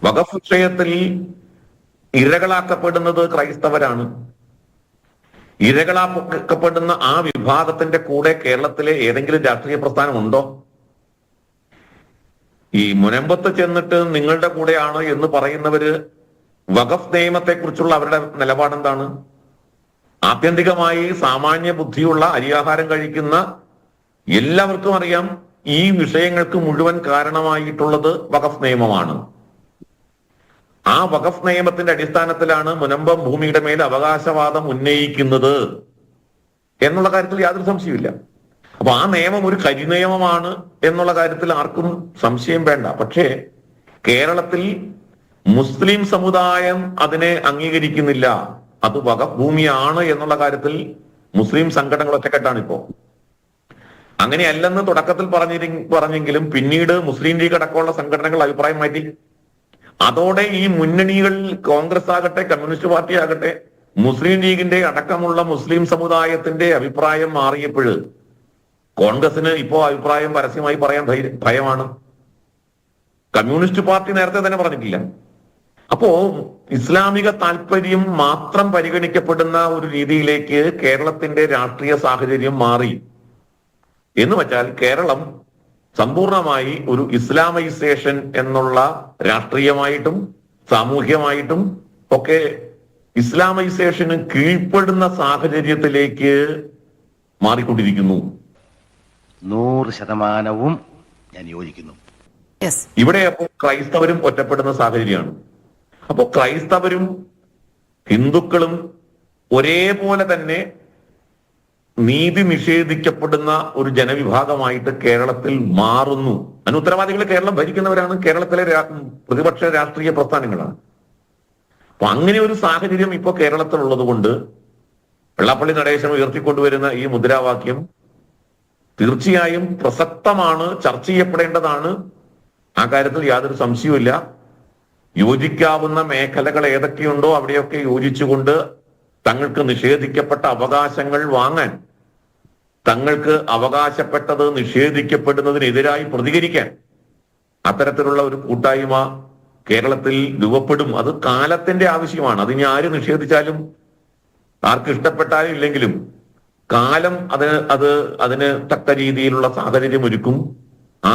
വഖഫ് വിഷയത്തിൽ ഇരകളാക്കപ്പെടുന്നത് ക്രൈസ്തവരാണ്. ഇരകളാക്കപ്പെടുന്ന ആ വിഭാഗത്തിന്റെ കൂടെ കേരളത്തിലെ ഏതെങ്കിലും രാഷ്ട്രീയ പ്രസ്ഥാനം ഉണ്ടോ? ഈ മുനമ്പത്ത് ചെന്നിട്ട് നിങ്ങളുടെ കൂടെയാണ് എന്ന് പറയുന്നവര് വഖഫ് നിയമത്തെ കുറിച്ചുള്ള അവരുടെ നിലപാടെന്താണ്? ആത്യന്തികമായി സാമാന്യ ബുദ്ധിയുള്ള അരിയാഹാരം കഴിക്കുന്ന എല്ലാവർക്കും അറിയാം ഈ വിഷയങ്ങൾക്ക് മുഴുവൻ കാരണമായിട്ടുള്ളത് വഖഫ് നിയമമാണ്. ആ വഖഫ് നിയമത്തിന്റെ അടിസ്ഥാനത്തിലാണ് മുനമ്പം ഭൂമിയുടെ മേൽ അവകാശവാദം ഉന്നയിക്കുന്നത് എന്നുള്ള കാര്യത്തിൽ യാതൊരു സംശയമില്ല. അപ്പൊ ആ നിയമം ഒരു കരിനിയമമാണ് എന്നുള്ള കാര്യത്തിൽ ആർക്കും സംശയം വേണ്ട. പക്ഷേ കേരളത്തിൽ മുസ്ലിം സമുദായം അതിനെ അംഗീകരിക്കുന്നില്ല. അത് വഖഫ് ഭൂമിയാണ് എന്നുള്ള കാര്യത്തിൽ മുസ്ലിം സംഘടനകൾ ഒറ്റക്കെട്ടാണ് ഇപ്പോ. അങ്ങനെയല്ലെന്ന് തുടക്കത്തിൽ പറഞ്ഞെങ്കിലും പിന്നീട് മുസ്ലിം ലീഗ് അടക്കമുള്ള സംഘടനകൾ അഭിപ്രായം മാറ്റി. അതോടെ ഈ മുന്നണികൾ കോൺഗ്രസ് ആകട്ടെ കമ്മ്യൂണിസ്റ്റ് പാർട്ടി ആകട്ടെ മുസ്ലിം ലീഗിന്റെ അടക്കമുള്ള മുസ്ലിം സമുദായത്തിന്റെ അഭിപ്രായം മാറിയപ്പോൾ കോൺഗ്രസിന് ഇപ്പോ അഭിപ്രായം പരസ്യമായി പറയാൻ ഭയമാണ്. കമ്മ്യൂണിസ്റ്റ് പാർട്ടി നേരത്തെ തന്നെ പറഞ്ഞിട്ടില്ല. അപ്പോ ഇസ്ലാമിക താല്പര്യം മാത്രം പരിഗണിക്കപ്പെടുന്ന ഒരു രീതിയിലേക്ക് കേരളത്തിന്റെ രാഷ്ട്രീയ സാഹചര്യം മാറി എന്ന് വെച്ചാൽ കേരളം സമ്പൂർണമായി ഒരു ഇസ്ലാമൈസേഷൻ എന്നുള്ള രാഷ്ട്രീയമായിട്ടും സാമൂഹ്യമായിട്ടും ഒക്കെ ഇസ്ലാമൈസേഷന് കീഴ്പ്പെടുന്ന സാഹചര്യത്തിലേക്ക് മാറിക്കൊണ്ടിരിക്കുന്നു. 100% ഞാൻ യോജിക്കുന്നു. ഇവിടെ അപ്പോൾ ക്രൈസ്തവരും ഒറ്റപ്പെടുന്ന സാഹചര്യമാണ്. അപ്പോ ക്രൈസ്തവരും ഹിന്ദുക്കളും ഒരേപോലെ തന്നെ നീതി നിഷേധിക്കപ്പെടുന്ന ഒരു ജനവിഭാഗമായിട്ട് കേരളത്തിൽ മാറുന്നു. അതിന് ഉത്തരവാദികൾ കേരളം ഭരിക്കുന്നവരാണ്, കേരളത്തിലെ പ്രതിപക്ഷ രാഷ്ട്രീയ പ്രസ്ഥാനങ്ങളാണ്. അപ്പൊ അങ്ങനെ ഒരു സാഹചര്യം ഇപ്പോ കേരളത്തിലുള്ളത് കൊണ്ട് വെള്ളാപ്പള്ളി നടേശൻ ഉയർത്തിക്കൊണ്ടുവരുന്ന ഈ മുദ്രാവാക്യം തീർച്ചയായും പ്രസക്തമാണ്, ചർച്ച ചെയ്യപ്പെടേണ്ടതാണ്. ആ കാര്യത്തിൽ യാതൊരു സംശയവുമില്ല. യോജിക്കാവുന്ന മേഖലകൾ ഏതൊക്കെയുണ്ടോ അവിടെയൊക്കെ യോജിച്ചുകൊണ്ട് തങ്ങൾക്ക് നിഷേധിക്കപ്പെട്ട അവകാശങ്ങൾ വാങ്ങാൻ, തങ്ങൾക്ക് അവകാശപ്പെട്ടത് നിഷേധിക്കപ്പെടുന്നതിനെതിരായി പ്രതികരിക്കാൻ അത്തരത്തിലുള്ള ഒരു കൂട്ടായ്മ കേരളത്തിൽ രൂപപ്പെടും. അത് കാലത്തിന്റെ ആവശ്യമാണ്. അതിനി ആര് നിഷേധിച്ചാലും ആർക്ക് ഇഷ്ടപ്പെട്ടാലും ഇല്ലെങ്കിലും കാലം അതിന് തക്ക രീതിയിലുള്ള സാഹചര്യം ഒരുക്കും. ആ